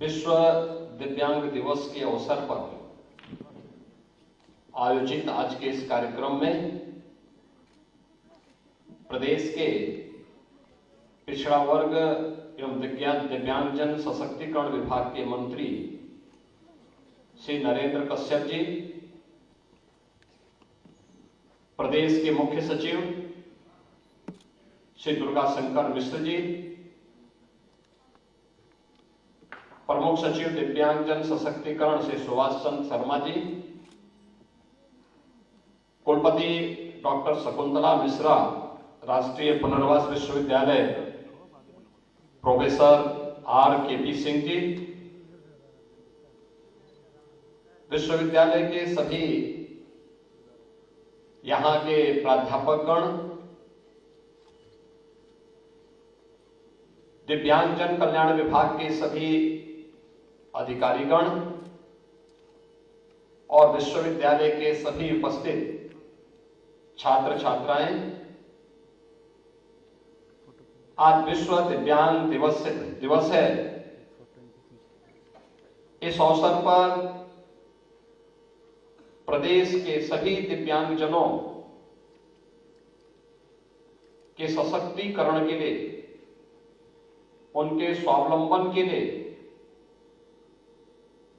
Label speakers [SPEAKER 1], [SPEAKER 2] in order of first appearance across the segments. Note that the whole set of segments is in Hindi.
[SPEAKER 1] विश्व दिव्यांग दिवस के अवसर पर आयोजित आज के इस कार्यक्रम में प्रदेश के पिछड़ा वर्ग एवं दिव्यांगजन सशक्तिकरण विभाग के मंत्री श्री नरेंद्र कश्यप जी, प्रदेश के मुख्य सचिव श्री दुर्गा शंकर मिश्र जी, प्रमुख सचिव दिव्यांगजन सशक्तिकरण श्री सुभाष चंद्र शर्मा जी, कुलपति डॉक्टर शकुंतला मिश्रा, राष्ट्रीय पुनर्वास विश्वविद्यालय प्रोफेसर R.K.P. सिंह जी, विश्वविद्यालय के सभी यहां के प्राध्यापकगण, दिव्यांगजन कल्याण विभाग के सभी अधिकारीगण और विश्वविद्यालय के सभी उपस्थित छात्र छात्राएं, आज विश्व दिव्यांग दिवस है। इस अवसर पर प्रदेश के सभी दिव्यांगजनों के सशक्तिकरण के लिए, उनके स्वावलंबन के लिए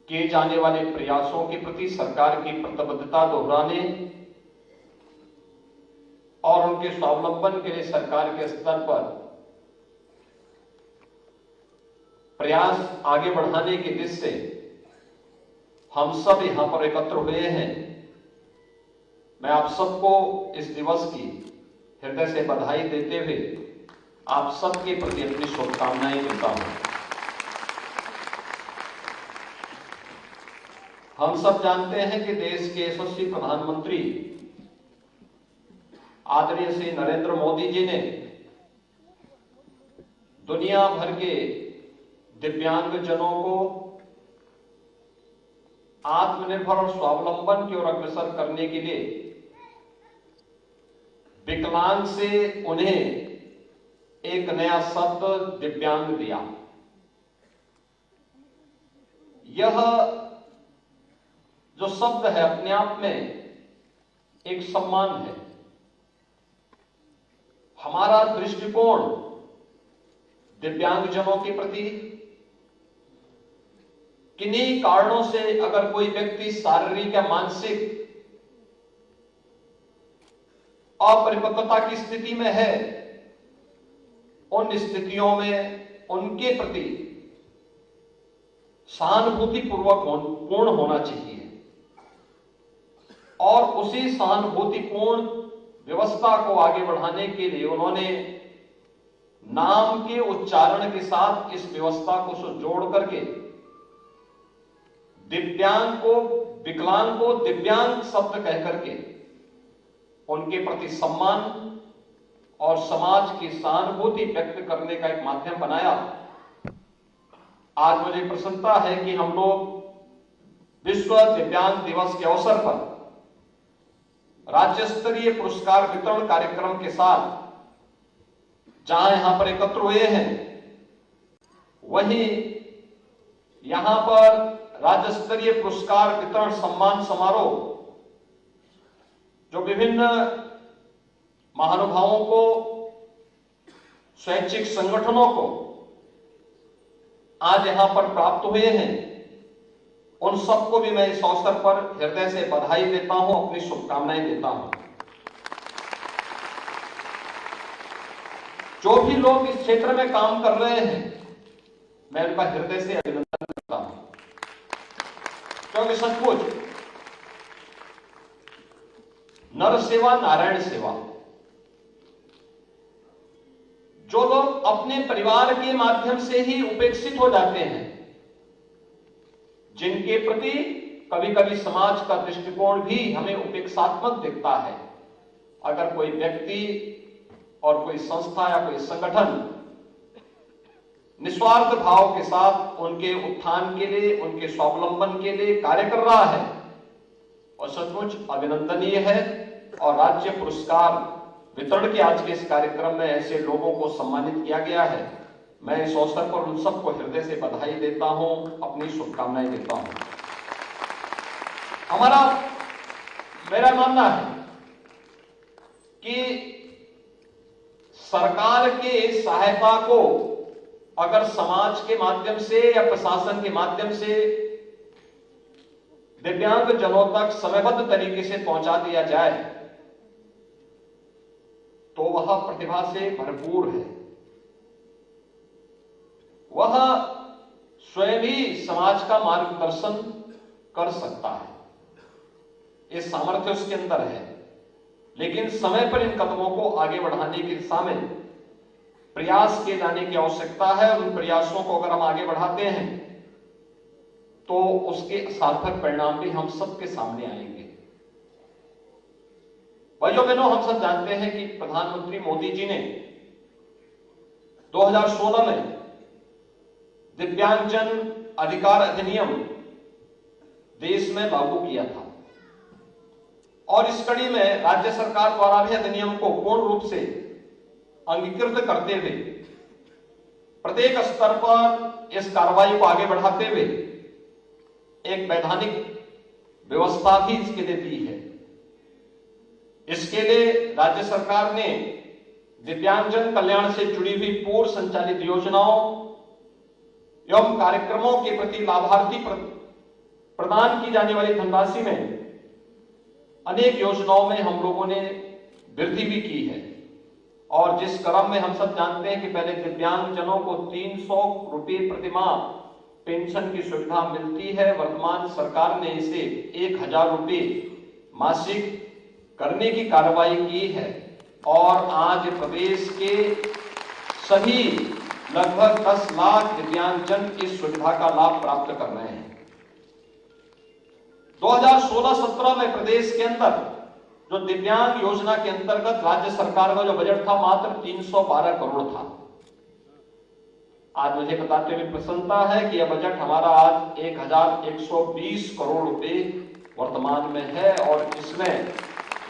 [SPEAKER 1] किए जाने वाले प्रयासों के प्रति सरकार की प्रतिबद्धता दोहराने और उनके स्वावलंबन के लिए सरकार के स्तर पर प्रयास आगे बढ़ाने की दिशा से हम सब यहां पर एकत्र हुए हैं। मैं आप सबको इस दिवस की हृदय से बधाई देते हुए आप सबके प्रति अपनी शुभकामनाएं देता हूं। हम सब जानते हैं कि देश के यशस्वी प्रधानमंत्री आदरणीय श्री नरेंद्र मोदी जी ने दुनिया भर के दिव्यांगजनों को आत्मनिर्भर और स्वावलंबन की ओर अग्रसर करने के लिए विकलांग से उन्हें एक नया शब्द दिव्यांग दिया। यह जो शब्द है अपने आप में एक सम्मान है। हमारा दृष्टिकोण दिव्यांगजनों के प्रति, किन्हीं कारणों से अगर कोई व्यक्ति शारीरिक या मानसिक अपरिपक्वता की स्थिति में है, उन स्थितियों में उनके प्रति सहानुभूतिपूर्वक पूर्ण होना चाहिए और उसी सहानुभूतिपूर्ण व्यवस्था को आगे बढ़ाने के लिए उन्होंने नाम के उच्चारण के साथ इस व्यवस्था को जोड़ करके विकलांग को दिव्यांग शब्द कह करके उनके प्रति सम्मान और समाज की सहानुभूति व्यक्त करने का एक माध्यम बनाया। आज मुझे प्रसन्नता है कि हम लोग विश्व दिव्यांग दिवस के अवसर पर राज्य स्तरीय पुरस्कार वितरण कार्यक्रम के साथ जहां यहां पर एकत्र हुए हैं, वहीं यहां पर राज्य स्तरीय पुरस्कार वितरण सम्मान समारोह जो विभिन्न महानुभावों को, स्वैच्छिक संगठनों को आज यहां पर प्राप्त हुए हैं, उन सबको भी मैं इस अवसर पर हृदय से बधाई देता हूं, अपनी शुभकामनाएं देता हूं। जो भी लोग इस क्षेत्र में काम कर रहे हैं, मैं उनका हृदय से अभिनंदन करता हूं, क्योंकि सचमुच नर सेवा नारायण सेवा। जो लोग अपने परिवार के माध्यम से ही उपेक्षित हो जाते हैं, जिनके प्रति कभी कभी समाज का दृष्टिकोण भी हमें उपेक्षात्मक दिखता है, अगर कोई व्यक्ति और कोई संस्था या कोई संगठन निस्वार्थ भाव के साथ उनके उत्थान के लिए, उनके स्वावलंबन के लिए कार्य कर रहा है, और सचमुच अभिनंदनीय है। और राज्य पुरस्कार वितरण के आज के इस कार्यक्रम में ऐसे लोगों को सम्मानित किया गया है मैं इस अवसर पर उन सबको हृदय से बधाई देता हूं, अपनी शुभकामनाएं देता हूं। मेरा मानना है कि सरकार के सहायता को अगर समाज के माध्यम से या प्रशासन के माध्यम से दिव्यांग जनों तक समयबद्ध तरीके से पहुंचा दिया जाए तो वह प्रतिभा से भरपूर है, वह स्वयं ही समाज का मार्गदर्शन कर सकता है, ये सामर्थ्य उसके अंदर है। लेकिन समय पर इन कदमों को आगे बढ़ाने की दिशा में प्रयास किए जाने की आवश्यकता है। उन प्रयासों को अगर हम आगे बढ़ाते हैं तो उसके सार्थक परिणाम भी हम सबके सामने आएंगे। भाइयों बहनों, हम सब जानते हैं कि प्रधानमंत्री मोदी जी ने 2016 में दिव्यांगजन अधिकार अधिनियम देश में लागू किया था और इस कड़ी में राज्य सरकार द्वारा भी अधिनियम को पूर्ण रूप से अंगीकृत करते हुए प्रत्येक स्तर पर इस कार्रवाई को आगे बढ़ाते हुए एक वैधानिक व्यवस्था भी इसके लिए दी है। इसके लिए राज्य सरकार ने दिव्यांगजन कल्याण से जुड़ी हुई पूर्व संचालित योजनाओं एवं कार्यक्रमों के प्रति लाभार्थी प्रदान की जाने वाली धनराशि में अनेक योजनाओं में हम लोगों ने वृद्धि भी की है। और जिस क्रम में हम सब जानते हैं कि पहले दिव्यांगजनों को 300 रुपए प्रतिमाह पेंशन की सुविधा मिलती है, वर्तमान सरकार ने इसे 1000 रुपए मासिक करने की कार्रवाई की है और आज प्रदेश के सभी लगभग 10 लाख दिव्यांगजन इस सुविधा का लाभ प्राप्त कर रहे हैं। 2016-17 में प्रदेश के अंदर जो दिव्यांग योजना के अंतर्गत राज्य सरकार का जो बजट था मात्र 312 करोड़ था। आज मुझे बताते हुए प्रसन्नता है कि यह बजट हमारा आज 1120 करोड़ रुपए वर्तमान में है और इसमें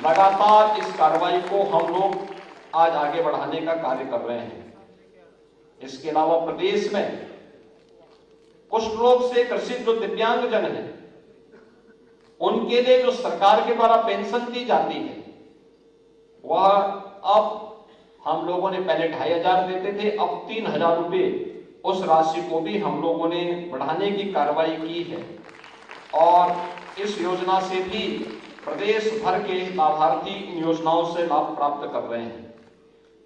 [SPEAKER 1] लगातार इस कार्रवाई को हम लोग आज आगे बढ़ाने का कार्य कर रहे हैं। इसके अलावा प्रदेश में कुष्ठ रोग से ग्रसित जो दिव्यांगजन है उनके लिए जो सरकार के द्वारा पेंशन दी जाती है वह अब हम लोगों ने पहले 2500 देते थे, अब 3000 रुपए उस राशि को भी हम लोगों ने बढ़ाने की कार्रवाई की है और इस योजना से भी प्रदेश भर के लाभार्थी इन योजनाओं से लाभ प्राप्त कर रहे हैं।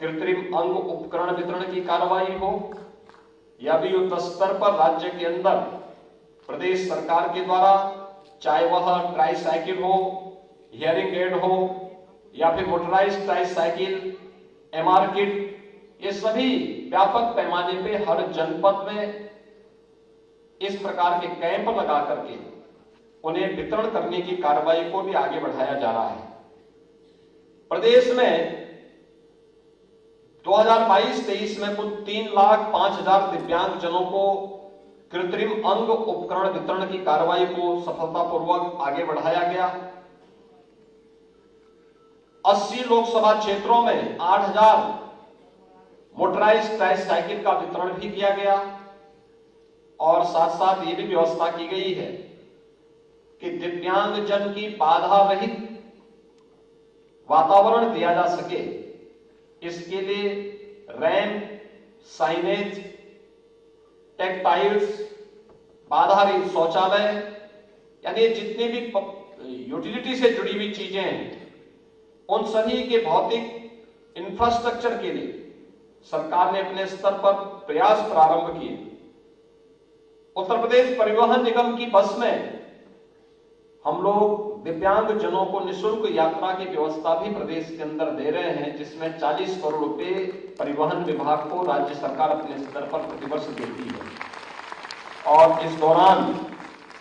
[SPEAKER 1] कृत्रिम अंग उपकरण वितरण की कार्रवाई हो या भी युद्ध स्तर पर राज्य के अंदर प्रदेश सरकार के द्वारा चाहे वह ट्राईसाइकिल हो, हियरिंग एड हो या फिर मोटराइज्ड ट्राईसाइकिल, एमआर किट, ये सभी व्यापक पैमाने पे हर जनपद में इस प्रकार के कैंप लगा करके उन्हें वितरण करने की कार्रवाई को भी आगे बढ़ाया जा रहा है। प्रदेश में 2022-23 में कुल 3,05,000 दिव्यांगजनों को कृत्रिम अंग उपकरण वितरण की कार्रवाई को सफलतापूर्वक आगे बढ़ाया गया। 80 लोकसभा क्षेत्रों में 8,000 मोटराइज्ड ट्राईसाइकिल का वितरण भी किया गया और साथ साथ ये भी व्यवस्था की गई है कि दिव्यांगजन की बाधा रहित वातावरण दिया जा सके, इसके लिए रैंप, साइनेज, टेक्टाइल्स, बाधा रहित शौचालय, यानी जितने भी यूटिलिटी से जुड़ी हुई चीजें हैं उन सभी के भौतिक इंफ्रास्ट्रक्चर के लिए सरकार ने अपने स्तर पर प्रयास प्रारंभ किए। उत्तर प्रदेश परिवहन निगम की बस में हम लोग दिव्यांगजनों को निःशुल्क यात्रा की व्यवस्था भी प्रदेश के अंदर दे रहे हैं, जिसमें 40 करोड़ रुपए परिवहन विभाग को राज्य सरकार अपने स्तर पर प्रतिवर्ष देती है और इस दौरान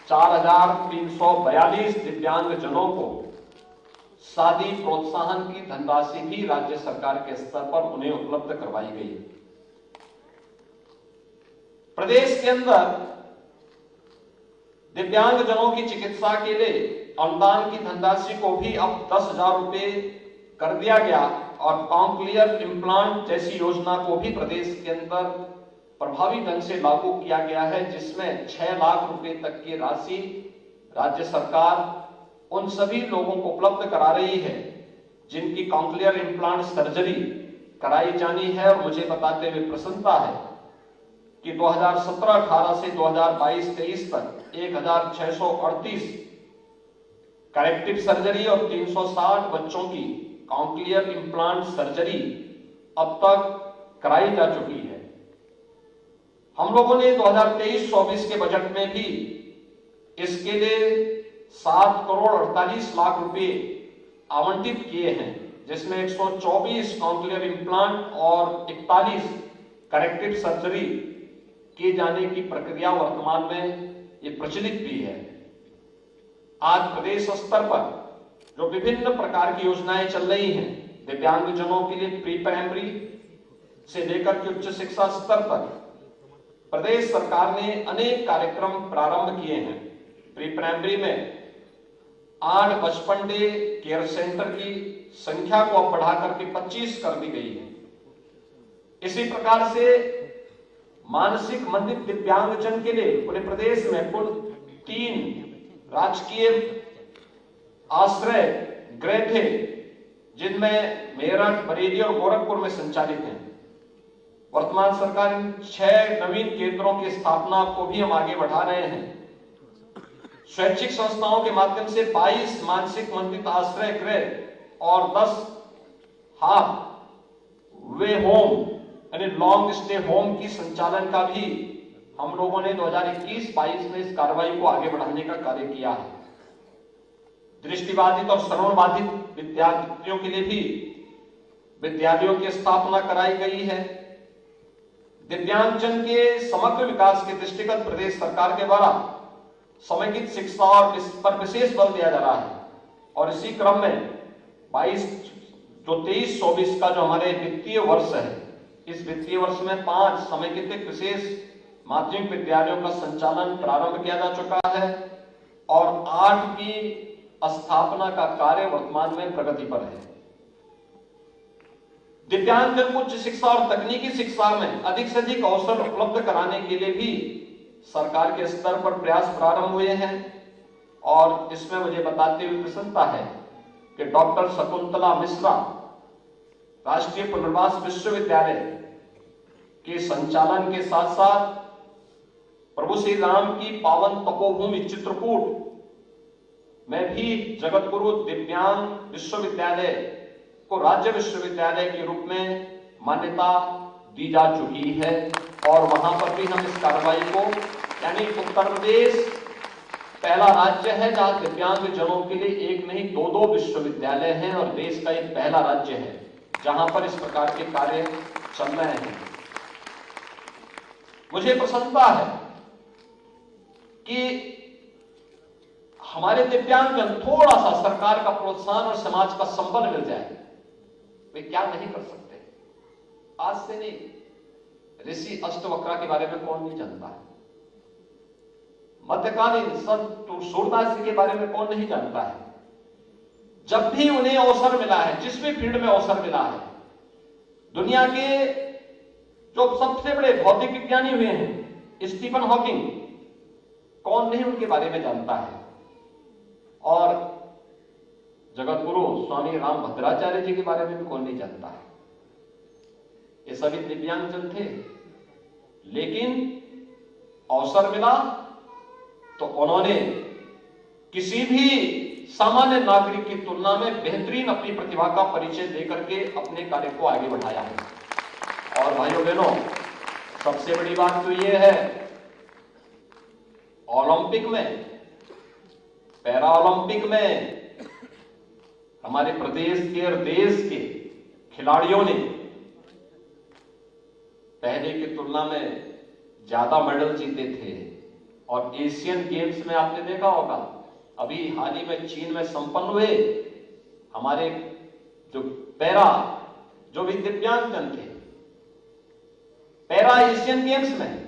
[SPEAKER 1] 4,342 दिव्यांगजनों को शादी प्रोत्साहन की धनराशि भी राज्य सरकार के स्तर पर उन्हें उपलब्ध करवाई गई। प्रदेश के अंदर दिव्यांगजनों की चिकित्सा के लिए अनुदान की धनराशि को भी अब 10,000 रुपए कर दिया गया और कॉन्क्लियर इम्प्लांट जैसी योजना को भी प्रदेश के अंदर प्रभावी ढंग से लागू किया गया है, जिसमें 6 लाख रुपए तक की राशि राज्य सरकार उन सभी लोगों को उपलब्ध करा रही है जिनकी कॉन्क्लियर इम्प्लांट सर्जरी कराई जानी है। और मुझे बताते हुए प्रसन्नता है कि 2017-18 से 2022-23 तक 1638 करेक्टिव सर्जरी और 360 बच्चों की कॉन्क्लियर इम्प्लांट सर्जरी अब तक कराई जा चुकी है। हम लोगों ने 2023-24 के बजट में भी इसके लिए 7 करोड़ 48 लाख रुपए आवंटित किए हैं, जिसमें 124 कॉन्क्लियर इम्प्लांट और 41 करेक्टिव सर्जरी किए जाने की प्रक्रिया वर्तमान में ये प्रचलित भी है। आज प्रदेश स्तर पर जो विभिन्न प्रकार की योजनाएं चल रही हैं, दिव्यांगजनों के लिए प्री प्राइमरी से लेकर के उच्च शिक्षा स्तर पर प्रदेश सरकार ने अनेक कार्यक्रम प्रारंभ किए हैं। प्री प्राइमरी में 8 बचपन डे केयर सेंटर की संख्या को अब बढ़ाकर के 25 कर दी गई है। इसी प्रकार से मानसिक मंदित दिव्यांगजन के लिए पूरे प्रदेश में कुल 3 राजकीय आश्रय गृह थे, जिनमें मेरठ, बरेली और गोरखपुर में संचालित हैं। वर्तमान सरकार इन 6 नवीन केंद्रों की स्थापना को भी हम आगे बढ़ा रहे हैं। स्वैच्छिक संस्थाओं के माध्यम से 22 मानसिक मंदित आश्रय गृह और 10 हाफ वे होम यानी लॉन्ग स्टे होम की संचालन का भी हम लोगों ने 2021-22 में इस कार्रवाई को आगे बढ़ाने का कार्य किया है। दृष्टिबाधित और श्रवणबाधित विद्यार्थियों के लिए भी विद्यालयों की स्थापना कराई गई है। दिव्यांगजन के समग्र विकास के दृष्टिगत प्रदेश सरकार के द्वारा समेकित शिक्षा और इस पर विशेष बल दिया जा रहा है। और इसी क्रम में 23-24 का जो हमारे वित्तीय वर्ष है, इस वित्तीय वर्ष में 5 समेकित विशेष माध्यमिक विद्यालयों का संचालन प्रारंभ किया जा चुका है और 8 की स्थापना का कार्य वर्तमान में प्रगति पर है। दिव्यांगजन को उच्च शिक्षा और तकनीकी शिक्षा में अधिक से अधिक अवसर उपलब्ध कराने के लिए भी सरकार के स्तर पर प्रयास प्रारंभ हुए हैं। और इसमें मुझे बताते हुए प्रसन्नता है कि डॉक्टर शकुंतला मिश्रा राष्ट्रीय पुनर्वास विश्वविद्यालय के संचालन के साथ साथ प्रभु श्री राम की पावन तपोभूमि चित्रकूट में भी जगत गुरु दिव्यांग विश्वविद्यालय को राज्य विश्वविद्यालय के रूप में मान्यता दी जा चुकी है। और वहां पर भी हम इस कार्रवाई को, यानी उत्तर प्रदेश पहला राज्य है जहां दिव्यांग जनों के लिए एक नहीं 2 विश्वविद्यालय हैं और देश का एक पहला राज्य है जहां पर इस प्रकार के कार्य चल रहे हैं। मुझे प्रसन्नता है कि हमारे दिव्यांगजन थोड़ा सा सरकार का प्रोत्साहन और समाज का संबल मिल जाए, वे क्या नहीं कर सकते। आज से नहीं, ऋषि अष्टवक्रा के बारे में कौन नहीं जानता है, मध्यकालीन संत सूरदास जी के बारे में कौन नहीं जानता है। जब भी उन्हें अवसर मिला है, जिस भी फील्ड में अवसर मिला है, दुनिया के जो सबसे बड़े भौतिक विज्ञानी हुए हैं स्टीफन हॉकिंग, कौन नहीं उनके बारे में जानता है। और जगत गुरु स्वामी राम भद्राचार्य जी के बारे में भी कौन नहीं जानता है। ये सभी दिव्यांगजन थे, लेकिन अवसर मिला तो उन्होंने किसी भी सामान्य नागरिक की तुलना में बेहतरीन अपनी प्रतिभा का परिचय देकर के अपने कार्य को आगे बढ़ाया है। और भाइयों बहनों, सबसे बड़ी बात तो यह है, ओलंपिक में, पैरा ओलंपिक में हमारे प्रदेश के और देश के खिलाड़ियों ने पहले की तुलना में ज्यादा मेडल जीते थे। और एशियन गेम्स में आपने देखा होगा, अभी हाल ही में चीन में संपन्न हुए हमारे जो पैरा, जो भी दिव्यांगजन थे, पैरा एशियन गेम्स में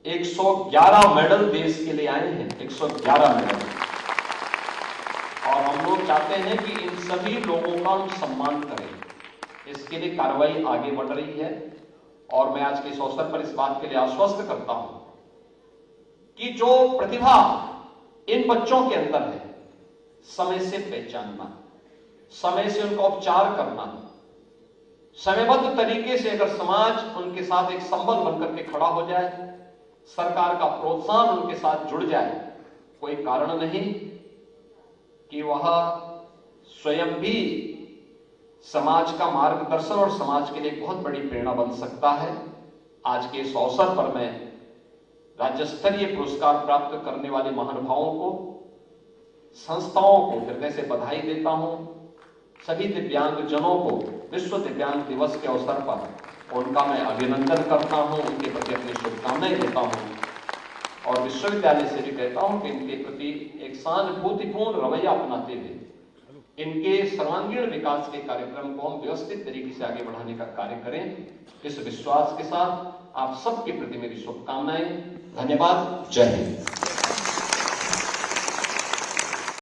[SPEAKER 1] 111 मेडल देश के लिए आए हैं, 111 मेडल। और हम लोग चाहते हैं कि इन सभी लोगों का हम सम्मान करें, इसके लिए कार्रवाई आगे बढ़ रही है। और मैं आज के इस अवसर पर इस बात के लिए आश्वस्त करता हूं कि जो प्रतिभा इन बच्चों के अंदर है, समय से पहचानना, समय से उनका उपचार करना, समयबद्ध तरीके से अगर समाज उनके साथ एक संबल बनकर के खड़ा हो जाए, सरकार का प्रोत्साहन उनके साथ जुड़ जाए, कोई कारण नहीं कि वह स्वयं भी समाज का मार्गदर्शन और समाज के लिए एक बहुत बड़ी प्रेरणा बन सकता है। आज के इस अवसर पर मैं राज्य स्तरीय पुरस्कार प्राप्त करने वाले महानुभावों को, संस्थाओं को हृदय से बधाई देता हूं। सभी दिव्यांगजनों को विश्व दिव्यांग दिवस के अवसर पर उनका मैं अभिनंदन करता हूं, उनके प्रति अपनी शुभकामनाएं देता हूं और विश्वविद्यालय से भी कहता हूं कि इनके प्रति एक सहानुभूतिपूर्ण रवैया अपनाते हुए इनके सर्वांगीण विकास के कार्यक्रम को हम व्यवस्थित तरीके से आगे बढ़ाने का कार्य करें। इस विश्वास के साथ आप सबके प्रति मेरी शुभकामनाएं। धन्यवाद। जय हिंद।